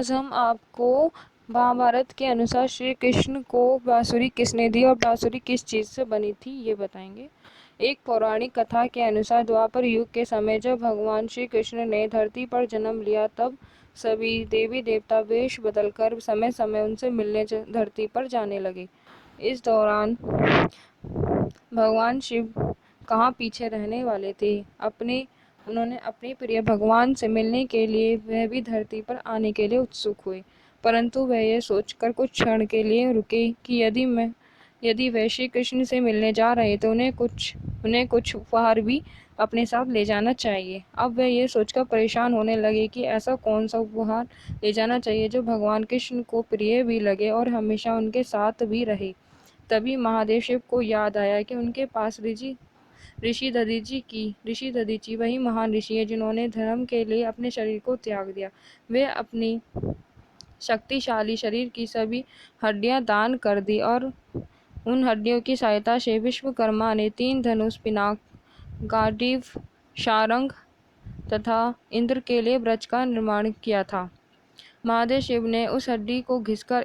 आज हम आपको महाभारत के अनुसार श्री कृष्ण को बांसुरी किसने दी और बांसुरी किस चीज़ से बनी थी ये बताएंगे। एक पौराणिक कथा के अनुसार द्वापर युग के समय जब भगवान श्री कृष्ण ने धरती पर जन्म लिया तब सभी देवी देवता वेश बदलकर समय समय उनसे मिलने धरती पर जाने लगे। इस दौरान भगवान शिव कहाँ पीछे रहने वाले थे। उन्होंने अपने प्रिय भगवान से मिलने के लिए वह भी धरती पर आने के लिए उत्सुक हुए, परंतु वह यह सोचकर कुछ क्षण के लिए रुके कि यदि वह श्री कृष्ण से मिलने जा रहे तो उन्हें कुछ उपहार भी अपने साथ ले जाना चाहिए। अब वह यह सोचकर परेशान होने लगे कि ऐसा कौन सा उपहार ले जाना चाहिए जो भगवान कृष्ण को प्रिय भी लगे और हमेशा उनके साथ भी रहे। तभी महादेव शिव को याद आया कि उनके पास ऋषि दधीचि वही महान ऋषि है जिन्होंने धर्म के लिए अपने शरीर को त्याग दिया। वे अपनी शक्तिशाली शरीर की सभी हड्डियां दान कर दी और उन हड्डियों की सहायता से विश्वकर्मा ने 3 धनुष, पिनाक, गांडीव, शारंग तथा इंद्र के लिए ब्रज का निर्माण किया था। महादेव शिव ने उस हड्डी को घिसकर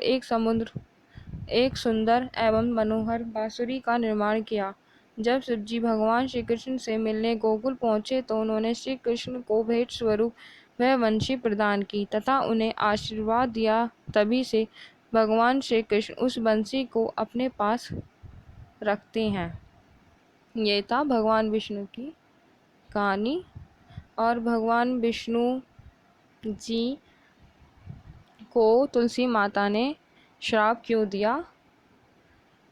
एक सुंदर एवं मनोहर बांसुरी का निर्माण किया। जब शिवजी भगवान श्री कृष्ण से मिलने गोकुल पहुंचे तो उन्होंने श्री कृष्ण को भेंट स्वरूप वह वंशी प्रदान की तथा उन्हें आशीर्वाद दिया। तभी से भगवान श्री कृष्ण उस बंसी को अपने पास रखते हैं। ये था भगवान विष्णु की कहानी। और भगवान विष्णु जी को तुलसी माता ने श्राप क्यों दिया।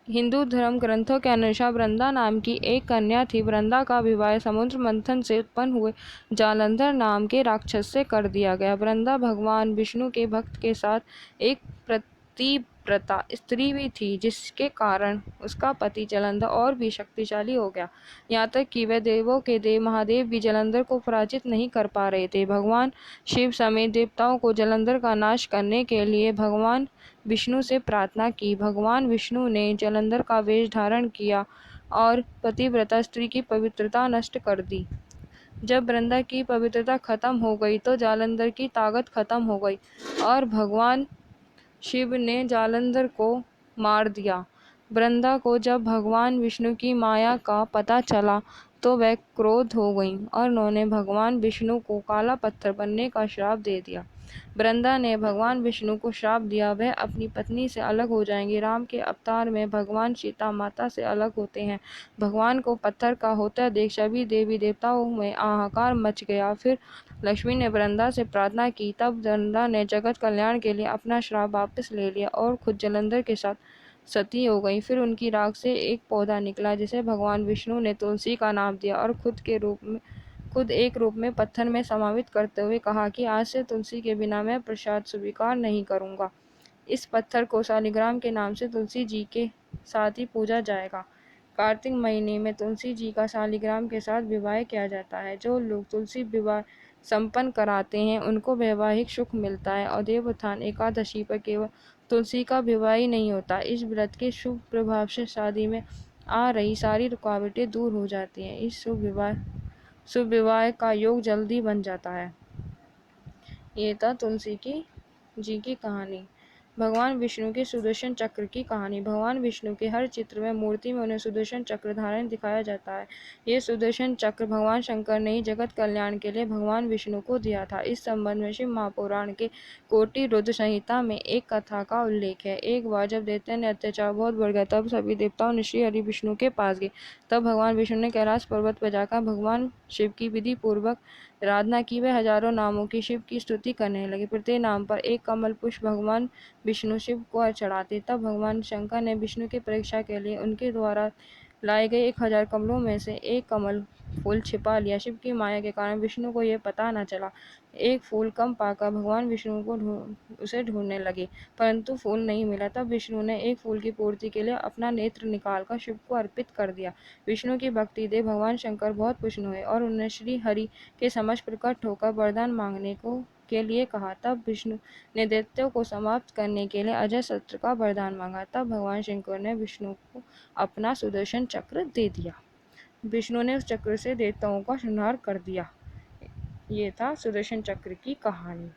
हिंदू धर्म ग्रंथों के अनुसार वृंदा नाम की एक कन्या थी। वृंदा का विवाह समुद्र मंथन से उत्पन्न हुए जालंधर नाम के राक्षस से कर दिया गया। वृंदा भगवान विष्णु के भक्त के साथ एक पतिव्रता स्त्री भी थी, जिसके कारण उसका पति जालंधर और भी शक्तिशाली हो गया। यहाँ तक कि वह देवों के देव महादेव भी जालंधर को पराजित नहीं कर पा रहे थे। भगवान शिव समेत देवताओं को जालंधर का नाश करने के लिए भगवान विष्णु से प्रार्थना की। भगवान विष्णु ने जालंधर का वेश धारण किया और पतिव्रता स्त्री की पवित्रता नष्ट कर दी। जब वृंदा की पवित्रता खत्म हो गई तो जालंधर की ताकत खत्म हो गई और भगवान शिव ने जालंधर को मार दिया। वृंदा को जब भगवान विष्णु की माया का पता चला तो वह क्रोध हो गई और उन्होंने भगवान विष्णु को काला पत्थर बनने का श्राप दे दिया। वृंदा ने भगवान विष्णु को श्राप दिया वह अपनी पत्नी से अलग हो जाएंगे। राम के अवतार में भगवान सीता माता से अलग होते हैं। भगवान को पत्थर का होता देख सभी देवी देवताओं में हाहाकार मच गया। फिर लक्ष्मी ने वृंदा से प्रार्थना की। तब वृंदा ने जगत कल्याण के लिए अपना श्राप वापस ले लिया और खुद जालंधर के साथ सती हो गई। फिर उनकी राख से एक पौधा निकला जिसे भगवान विष्णु ने तुलसी का नाम दिया और खुद एक रूप में पत्थर में समावित करते हुए कहा कि आज से तुलसी के बिना मैं प्रसाद स्वीकार नहीं करूंगा। इस पत्थर को शालिग्राम के नाम से तुलसी जी के साथ ही पूजा जाएगा। कार्तिक महीने में तुलसी जी का शालिग्राम के साथ विवाह किया जाता है। जो लोग तुलसी विवाह संपन्न कराते हैं उनको वैवाहिक सुख मिलता है। और देवोत्थान एकादशी पर केवल तुलसी का विवाह ही नहीं होता, इस व्रत के शुभ प्रभाव से शादी में आ रही सारी रुकावटें दूर हो जाती हैं। इस शुभ विवाह का योग जल्दी बन जाता है। ये था तुलसी जी की कहानी। भगवान विष्णु के सुदर्शन चक्र की कहानी। भगवान विष्णु के हर चित्र में मूर्ति में उन्हें सुदर्शन चक्र धारण दिखाया जाता है। ये सुदर्शन चक्र भगवान शंकर ने ही जगत कल्याण के लिए भगवान विष्णु को दिया था। इस संबंध में शिव महापुराण के कोटि रुद्र संहिता में एक कथा का उल्लेख है। एक बार जब दैत्य ने अत्याचार बहुत बढ़ गया तब सभी देवताओं ने श्री हरि विष्णु के पास गए। तब भगवान विष्णु ने कैलाश पर्वत पर जाकर भगवान शिव की विधि पूर्वक आराधना की। वे हजारों नामों की शिव की स्तुति करने लगे। प्रत्येक नाम पर एक कमल पुष्प भगवान विष्णु शिव को चढ़ाते। तब भगवान शंकर ने विष्णु की परीक्षा के लिए उनके द्वारा लाए गए 1000 कमलों में से एक कमल फूल छिपा लिया। शिव की माया के कारण विष्णु को यह पता न चला। एक फूल कम पाकर भगवान विष्णु को उसे ढूंढने लगे, परंतु फूल नहीं मिला। तब विष्णु ने एक फूल की पूर्ति के लिए अपना नेत्र निकालकर शिव को अर्पित कर दिया। विष्णु की भक्ति देख भगवान शंकर बहुत प्रसन्न हुए और उन्हें श्री हरि के समक्ष प्रकट होकर वरदान मांगने के लिए कहा। तब विष्णु ने दैत्यों को समाप्त करने के लिए अजय शस्त्र का वरदान मांगा। तब भगवान शंकर ने विष्णु को अपना सुदर्शन चक्र दे दिया। विष्णु ने उस चक्र से देवताओं का संहार कर दिया। ये था सुदर्शन चक्र की कहानी।